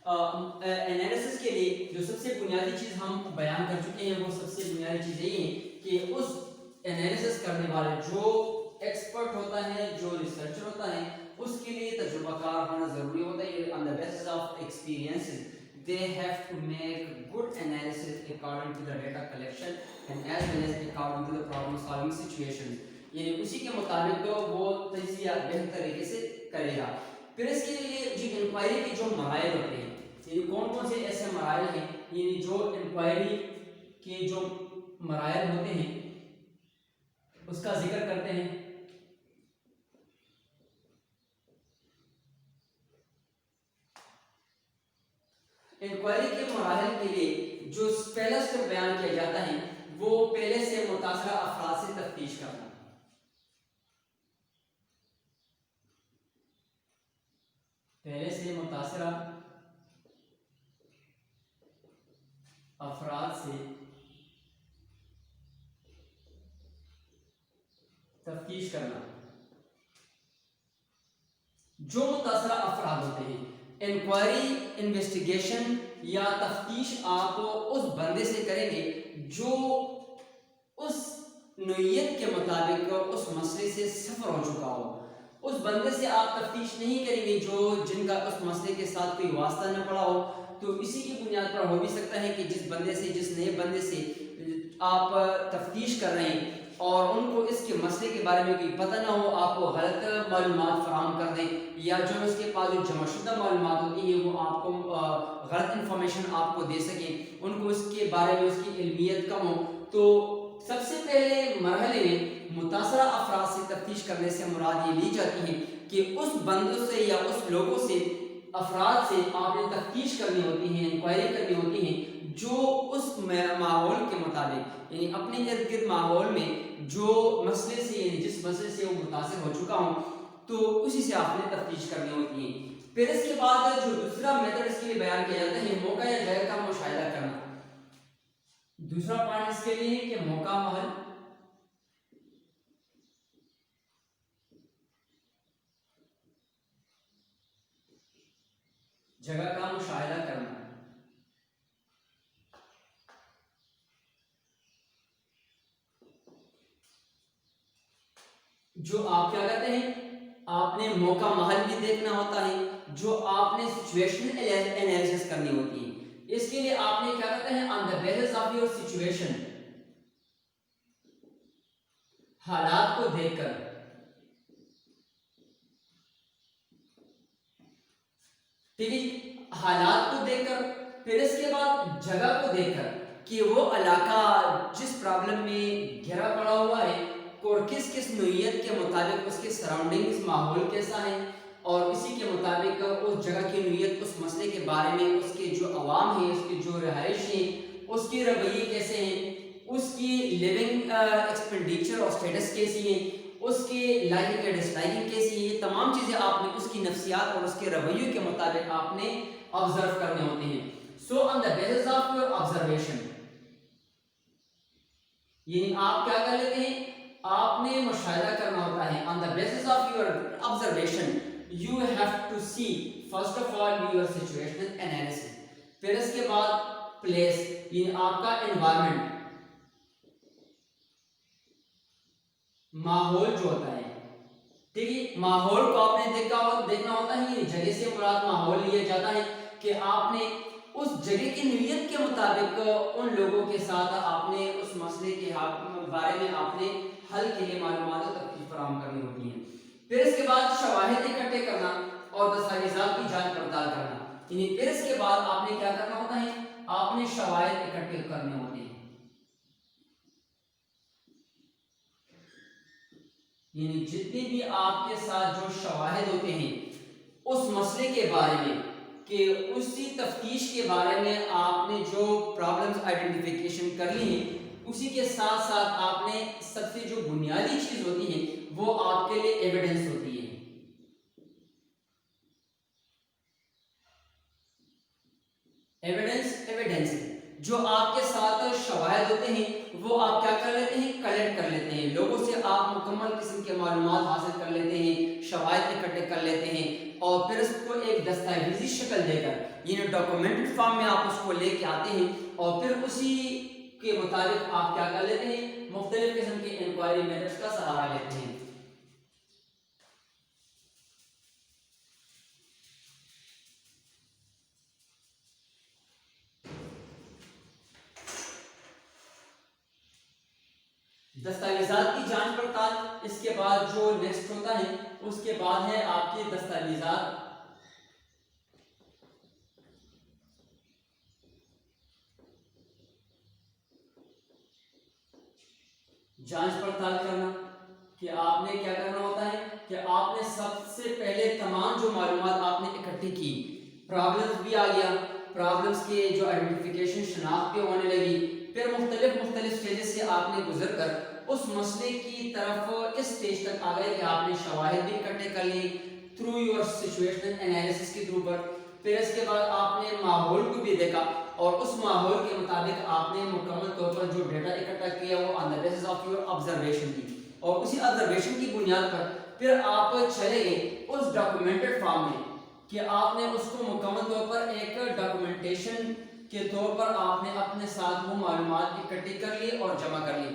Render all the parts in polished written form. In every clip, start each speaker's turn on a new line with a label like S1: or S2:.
S1: Analysis کے لیے جو سب سے بنیادی چیز ہم بیان کر چکے ہیں وہ سب سے بنیادی چیز یہ ہے کہ اس انالیسس کرنے والے جو ایکسپرٹ ہوتا ہے جو ریسرچر ہوتا ہے اس کے لیے تجربہ کار ہونا ضروری ہوتا ہے. On the basis of experiences they have to make good analysis according to the data collection and as well as according to the problem solving situations. یعنی اسی کے مطابق وہ تجزیہ بہتر طریقے سے کرے گا. پھر اس کے لیے جو انکوائری کے جو مراحل ہوتے ہیں یعنی کون کون سے ایسے مراحل ہیں یعنی جو انکوائری کے جو مراحل ہوتے ہیں اس کا ذکر کرتے ہیں. انکوائری کے مراحل کے لیے جو پہلا اسٹیپ بیان کیا جاتا ہے وہ پہلے سے متاثرہ افراد سے تفتیش کرنا. پہلے سے متاثرہ افراد سے تفتیش کرنا. جو متاثرہ افراد ہوتے ہیں انکوائری انویسٹیگیشن یا تفتیش آپ اس بندے سے کریں گے جو اس نوعیت کے مطابق اس مسئلے سے سفر ہو چکا ہو. اس بندے سے آپ تفتیش نہیں کریں گے جن کا اس مسئلے کے ساتھ کوئی واسطہ نہ پڑا ہو. تو اسی کی بنیاد پر ہو بھی سکتا ہے کہ جس نئے بندے سے آپ تفتیش کر رہے ہیں اور ان کو اس کے مسئلے کے بارے میں کوئی پتہ نہ ہو آپ کو غلط معلومات فراہم کر دیں یا جو اس کے پاس جو جمع شدہ معلومات ہوتی ہیں وہ آپ کو غلط انفارمیشن آپ کو دے سکیں ان کو اس کے بارے میں اس کی علمیت کم ہو. تو سب سے پہلے مرحلے میں متاثرہ افراد سے تفتیش کرنے سے مراد یہ لی جاتی ہے کہ اس بندوں سے یا اس لوگوں سے افراد سے آپ نے تفتیش کرنی ہوتی ہیں انکوائری کرنی ہوتی ہیں جو اس ماحول کے مطابق یعنی اپنے ارد گرد ماحول میں جو مسئلے سے یعنی جس مسئلے سے وہ متاثر ہو چکا ہوں تو اسی سے آپ نے تفتیش کرنی ہوتی ہیں. پھر اس کے بعد جو دوسرا میتھڈ اس کے لیے بیان کیا جاتا ہے موقع یا جگہ کا مشاہدہ کرنا. دوسرا پوائنٹ اس کے لیے ہے کہ موقع محل جگہ کا مشاہدہ کرنا. جو آپ کیا کہتے ہیں آپ نے موقع محل بھی دیکھنا ہوتا ہے جو آپ نے سچویشن انالیسس کرنی ہوتی ہے. اس کے لیے آپ نے کیا کہتے ہیں on the basis of your situation حالات کو دیکھ کر ٹھیک ہے حالات کو دیکھ کر پھر اس کے بعد جگہ کو دیکھ کر کہ وہ علاقہ جس پرابلم میں گھرا پڑا ہوا ہے اور کس نوعیت کے مطابق اس کے سراؤنڈنگز ماحول کیسا ہے اور اسی کے مطابق اس جگہ کی نوعیت اس مسئلے کے بارے میں اس کے جو عوام ہیں اس کی جو رہائش ہیں اس کے رویے کیسے ہیں اس کی لیونگ ایکسپینڈیچر اور اسٹیٹس کیسی ہے اس کے لائکنگ یا ڈس لائکنگ کیسی ہے. یہ تمام چیزیں آپ نے اس کی نفسیات اور اس کے رویوں کے مطابق آپ نے آبزرو کرنے ہوتے ہیں. So on the basis of your observation یعنی آپ کیا کر لیتے ہیں آپ نے مشاہدہ کرنا ہوتا ہے on the basis of your observation you have to see first of all your situational analysis. پھر اس کے بعد پلیس یعنی آپ کا انوائرمنٹ ماحول جو ہوتا ہے ٹھیک ہے ماحول کو آپ نے دیکھنا ہوتا ہے. یہ جگہ سے مراد ماحول لیا جاتا ہے کہ آپ نے اس جگہ کی نوعیت کے مطابق ان لوگوں کے ساتھ آپ نے اس مسئلے کے بارے میں آپ نے حل کے لیے معلومات و تفتیش فراہم کرنی ہوتی ہیں. پھر اس کے بعد شواہد اکٹھے کرنا اور دستاویزات کی جانچ پڑتال کرنا یعنی پھر اس کے بعد آپ نے کیا کرنا ہوتا ہے آپ نے شواہد اکٹھے کرنے ہوتے ہیں یعنی جتنے بھی آپ کے ساتھ جو شواہد ہوتے ہیں اس مسئلے کے بارے میں کہ اسی تفتیش کے بارے میں آپ نے جو پرابلمز آئیڈینٹیفیکیشن کر لی ہیں اسی کے ساتھ ساتھ آپ نے سب سے جو بنیادی چیز ہوتی ہے وہ آپ کے لیے ایویڈنس ہوتی ہے. ایویڈنس جو آپ کے ساتھ شواہد ہوتے ہیں وہ آپ کیا کر لیتے ہیں؟ کلیکٹ کر لیتے ہیں. لوگوں سے آپ مکمل قسم کے معلومات حاصل کر لیتے ہیں, شواہد اکٹھے کر لیتے ہیں, اور پھر اس کو ایک دستاویزی شکل دے کر یعنی ڈاکومنٹڈ فارم میں آپ اس کو لے کے آتے ہیں, اور پھر اسی کے مطابق آپ کیا کر لیتے ہیں؟ مختلف قسم کے انکوائری میتھڈز کا سہارا لیتے ہیں. دستاویزات کی جانچ پڑتال. اس کے بعد جو نیکسٹ ہوتا ہے اس کے بعد ہے آپ کی دستاویزات. جانچ پڑتال کرنا کہ آپ نے کیا کرنا ہوتا ہے کہ آپ نے سب سے پہلے تمام جو معلومات آپ نے اکٹھی کی, پرابلمز بھی آ گیا, پرابلمز کے جو آئیڈینٹیفیکیشن شناخت پہ ہونے لگی, پھر مختلف سٹیجز سے آپ نے گزر کر اس مسئلے کی طرف اس سٹیج تک آ گئے کہ آپ نے شواہد بھی اکٹھے کر لی تھرو یور سچویشنل انالیسس کے تھرو پر. پھر اس کے بعد آپ نے ماحول کو بھی دیکھا اور اس ماحول کے مطابق آپ نے مکمل طور پر جو ڈیٹا اکٹھا کیا وہ on the basis of your observation کی, اور اسی آبزرویشن کی بنیاد پر پھر آپ چلے گئے اس ڈاکومنٹڈ فارم میں کہ آپ نے اس کو مکمل طور پر ایک ڈاکومنٹیشن کے طور پر آپ نے اپنے ساتھ وہ معلومات اکٹھی کر لی اور جمع کر لی.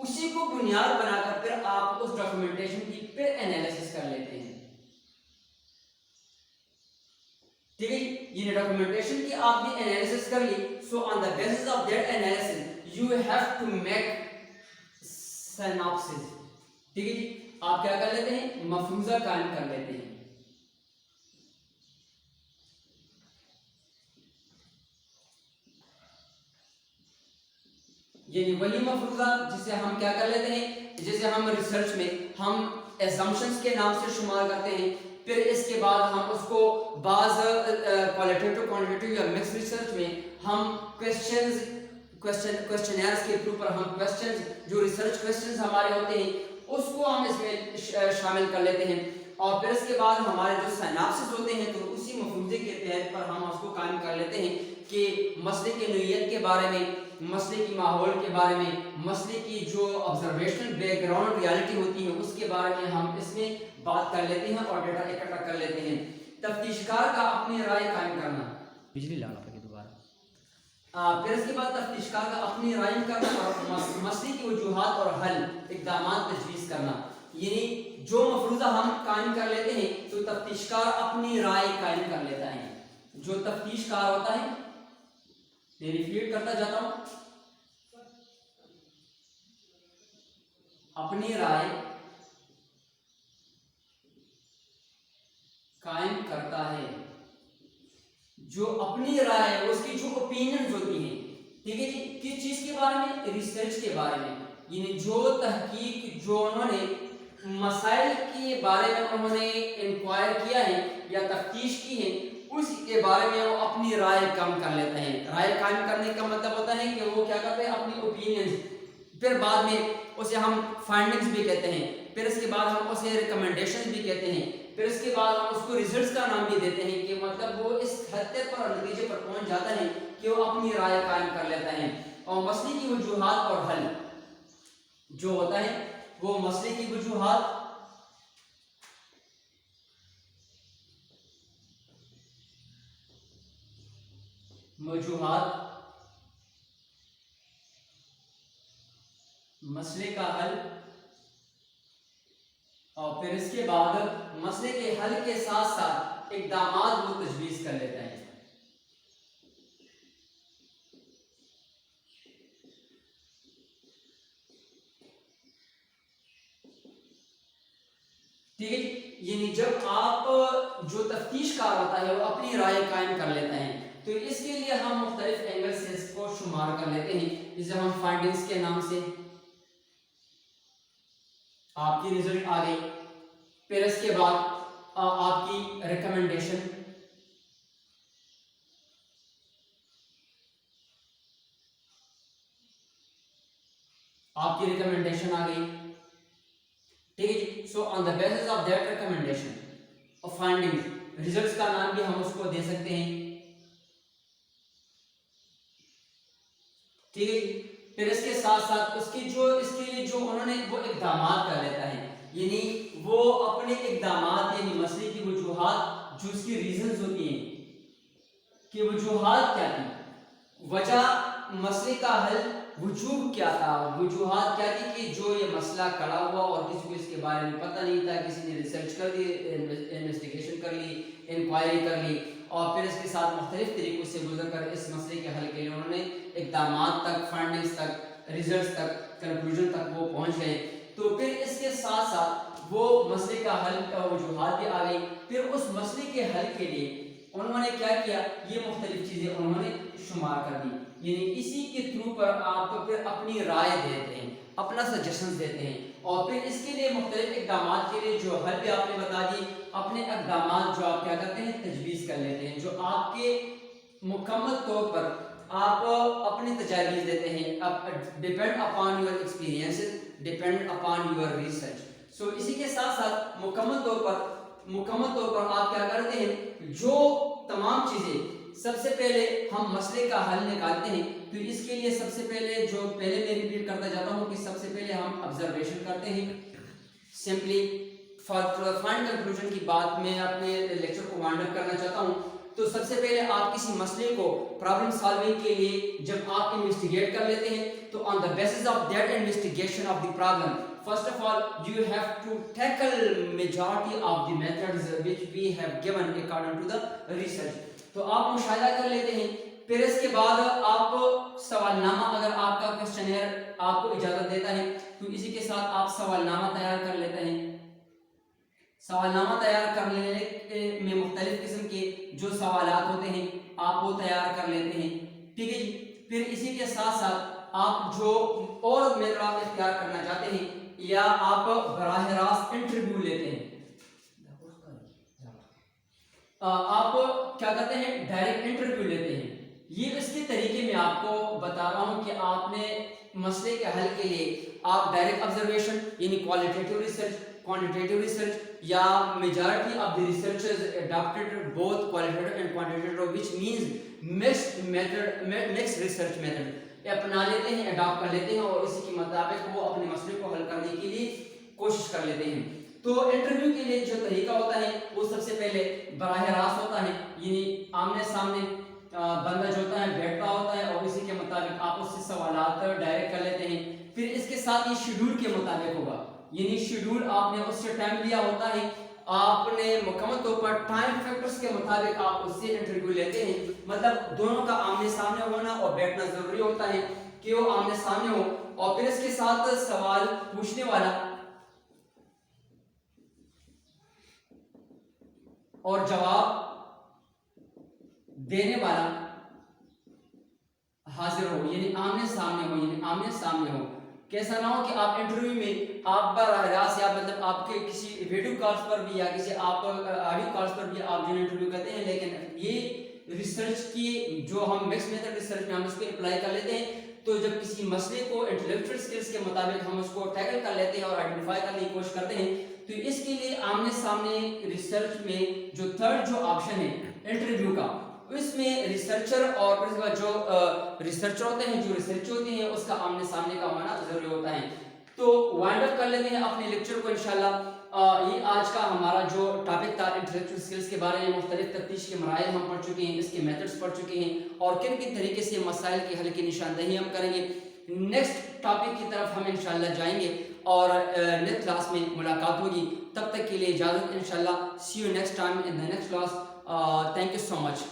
S1: اسی کو بنیاد بنا کر پھر آپ اس ڈاکومنٹیشن کی پھر انالیسس کر لیتے ہیں. ٹھیک ہے, یہ ڈاکومنٹیشن کی آپ نے انالیسس کر لی. So on the basis of that analysis you have to make synopsis. ٹھیک ہے جی, آپ کیا کر لیتے ہیں؟ مفروضہ قائم کر لیتے ہیں. یعنی وہی مفروضہ جسے ہم کیا کر لیتے ہیں, جسے ہم ریسرچ میں ہم اسامپشنز کے نام سے شمار کرتے ہیں. پھر اس کے بعد ہم اس کو بعض کوالیٹیٹیو کوانٹیٹیو یا مکس ریسرچ میں ہم کوسچنیئرز کے تھرو پر ہم کوسچنز جو ریسرچ کوسچنز ہمارے ہوتے ہیں اس کو ہم اس میں شامل کر لیتے ہیں. اور پھر اس کے بعد ہمارے جو سیناپسس ہوتے ہیں تو اسی مفروضے کے تحت پر ہم اس کو قائم کر لیتے ہیں کہ مسئلے کی نوعیت کے بارے میں, مسئلے کی ماحول کے بارے میں, مسئلے کی جو آبزرویشنل بیک گراؤنڈ ریالٹی ہوتی ہے اس کے بارے میں ہم اس میں بات کر لیتے ہیں اور ڈیٹا اکٹھا کر لیتے ہیں. تفتیشکار کا اپنی رائے قائم کرنا. بجلی لانا پڑے دوبارہ. پھر اس کے بعد تفتیشکار کا اپنی رائے کرنا اور مسئلے کی وجوہات اور حل اقدامات تجویز کرنا. یعنی جو مفروضہ ہم قائم کر لیتے ہیں تو تفتیشکار اپنی رائے قائم کر لیتا ہے. جو تفتیشکار ہوتا ہے, میں ریپیٹ کرتا جاتا ہوں, اپنی رائے قائم کرتا ہے. جو اپنی رائے ہے اس کی جو اوپینینز ہوتی ہیں, ٹھیک ہے جی, کس چیز کے بارے میں؟ ریسرچ کے بارے میں. یعنی جو تحقیق جو انہوں نے مسائل کے بارے میں انہوں نے انکوائر کیا ہے یا تفتیش کی ہے اس کے بارے میں وہ اپنی رائے قائم کر لیتے ہیں. رائے قائم کرنے کا مطلب ہوتا ہے کہ وہ کیا کرتے ہیں؟ اپنی اوپینینز. پھر بعد میں اسے ہم فائنڈنگز بھی کہتے ہیں, پھر اس کے بعد ہم اسے ریکمنڈیشن بھی کہتے ہیں, پھر اس کے بعد ہم اس کو ریزلٹس کا نام بھی دیتے ہیں کہ مطلب وہ اس حد تک پر نتیجے پر پہنچ جاتا ہے کہ وہ اپنی رائے قائم کر لیتا ہے. اور مسئلے کی وجوہات اور حل جو ہوتا ہے وہ مسئلے کی وجوہات مسئلے کا حل, اور پھر اس کے بعد مسئلے کے حل کے ساتھ ساتھ اقدامات وہ تجویز کر لیتا ہے. ٹھیک ہے جی, یعنی جب آپ جو تفتیش کار ہوتا ہے وہ اپنی رائے قائم کر لیتا ہے تو اس کے لیے ہم مختلف اینگل سے اس کو شمار کر لیتے ہیں, جسے ہم فائنڈنگز کے نام سے. آپ کی ریزلٹ آ گئی, پھر اس کے بعد آپ کی ریکمنڈیشن, آپ کی ریکمنڈیشن آ گئی. ٹھیک ہے جی, so on the basis of that recommendation اور فائنڈنگ ریزلٹس کا نام بھی ہم اس کو دے سکتے ہیں. ٹھیک ہے جی. پھر اس کے ساتھ ساتھ اس کے لیے جو انہوں نے وہ اقدامات کر لیتا ہے، یعنی وہ اپنے اقدامات یعنی مسئلے کی وجوہات جو اس کی ریزنز ہوتی ہیں کہ وجوہات کیا تھی، وجہ مسئلے کا حل وجوہ کیا تھا، وجوہات کیا تھی کہ جو یہ مسئلہ کھڑا ہوا اور کسی کو اس کے بارے میں پتہ نہیں تھا، کسی نے ریسرچ کر لی، انویسٹیگیشن کر لی، انکوائری کر لی، اور پھر اس کے ساتھ مختلف طریقوں سے گزر کر اس مسئلے کے حل کے لیے انہوں نے اقدامات تک، فائنڈنگز تک، ریزلٹس تک، کنکلوژن تک وہ پہنچ گئے. تو پھر اس کے ساتھ ساتھ وہ مسئلے کا حل کا وجوہات بھی آ گئی. پھر اس مسئلے کے حل کے لیے انہوں نے کیا کیا، یہ مختلف چیزیں انہوں نے شمار کر دی، یعنی اسی کے تھرو پر آپ کو پھر اپنی رائے دیتے ہیں، اپنا سجیشنز دیتے ہیں، اور پھر اس کے لیے مختلف اقدامات کے لیے جو حل بھی آپ نے بتا دی، اپنے اقدامات جو آپ کیا کرتے ہیں تجویز کر لیتے ہیں، جو آپ کے مکمل طور پر آپ اپنی تجاویز دیتے ہیں، depend upon your experience, depend upon your research. So اسی کے ساتھ ساتھ مکمل طور پر آپ کیا کرتے ہیں، جو تمام چیزیں سب سے پہلے ہم مسئلے کا حل نکالتے ہیں. تو اس کے لیے سب سے پہلے میں ریپیٹ کرتا جاتا ہوں کہ سب سے پہلے ہم آبزرویشن کرتے ہیں. سمپلی فار فائنڈ کنکلوژن کی بات میں اپنے لیکچر کو وائنڈ اپ کرنا چاہتا ہوں. تو سب سے پہلے آپ کسی مسئلے کو پرابلم سالونگ کے لیے جب آپ انویسٹیگیٹ کر لیتے ہیں تو on the basis of that investigation of the problem first of all you have to tackle majority of the methods which we have given according to the research. تو آپ مشاہدہ کر لیتے ہیں. پھر اس کے بعد آپ سوال نامہ، اگر آپ کا کوسچنئر آپ کو اجازت دیتا ہے تو اسی کے ساتھ آپ سوال نامہ تیار کر لیتے ہیں. سوال نامہ تیار کر لینے میں مختلف قسم کے جو سوالات ہوتے ہیں آپ وہ تیار کر لیتے ہیں. ٹھیک ہے جی. پھر اسی کے ساتھ ساتھ آپ جو اور میتھڈ آپ اختیار کرنا چاہتے ہیں یا آپ براہ راست انٹرویو لیتے ہیں، آپ کیا کرتے ہیں ڈائریکٹ انٹرویو لیتے ہیں. یہ اس کے طریقے میں آپ کو بتا رہا ہوں کہ آپ نے مسئلے کے حل کے لیے آپ ڈائریکٹ آبزرویشن یعنی کوالیٹیٹیو ریسرچ، کوانٹیٹیو ریسرچ، یا majority of the researchers adopted both qualitative and quantitative which means mixed research method اپنا لیتے ہیں، اڈاپٹ کر لیتے ہیں اور اسی کے مطابق وہ اپنے مسئلے کو حل کرنے کے لیے کوشش کر لیتے ہیں. تو انٹرویو کے لیے جو طریقہ ہوتا ہے وہ سب سے پہلے براہ راست ہوتا ہے، یعنی آمنے سامنے بندہ جو ہوتا ہے بیٹھتا ہوتا ہے اور اسی کے مطابق آپ اس سے سوالات ڈائریکٹ کر لیتے ہیں. پھر اس کے ساتھ یہ شیڈول کے مطابق ہوگا، یعنی شیڈول آپ نے اس سے ٹائم لیا ہوتا ہے، آپ نے مکمل طور پر ٹائم فیکٹرز کے مطابق آپ اس سے انٹرویو لیتے ہیں. مطلب دونوں کا آمنے سامنے ہونا اور بیٹھنا ضروری ہوتا ہے کہ وہ آمنے سامنے ہو، اور پھر اس کے ساتھ سوال پوچھنے والا اور جواب دینے والا حاضر ہو، یعنی آمنے سامنے ہو. کیسا نہ ہو کہ آپ انٹرویو میں آپ براہ راست یا مطلب آپ کے کسی ویڈیو کالز پر بھی یا کسی آپ آڈیو کالز پر بھی آپ جو انٹرویو کرتے ہیں، لیکن یہ ریسرچ کی جو ہم مکس میتھڈ ریسرچ میں ہم اس کو اپلائی کر لیتے ہیں. تو جب کسی مسئلے کو انٹلیکچوئل سکلز کے مطابق ہم اس کو ٹیکل کر لیتے ہیں اور آئیڈینٹیفائی کرنے کی کوشش کرتے ہیں، تو اس کے لیے آمنے سامنے ریسرچ میں جو تھرڈ جو آپشن ہے انٹرویو کا، اس میں ریسرچر اور جو ریسرچر ہوتے ہیں، جو ریسرچ ہوتے ہیں، اس کا آمنے سامنے کا ہونا ضروری ہوتا ہے. تو وائنڈ اپ کر لیتے ہیں اپنے لیکچر کو انشاءاللہ. یہ آج کا ہمارا جو ٹاپک تھا انٹلیکچوئل سکلز کے بارے میں مختلف تفتیش کے مراحل ہم پڑھ چکے ہیں، اس کے میتھڈز پڑھ چکے ہیں اور کن کن طریقے سے مسائل کے حل کی نشاندہی ہم کریں گے. نیکسٹ ٹاپک کی طرف ہم انشاءاللہ جائیں گے اور نیکسٹ کلاس میں ملاقات ہوگی. تب تک کے لیے اجازت انشاءاللہ. See you next time in the next class. Thank you so much.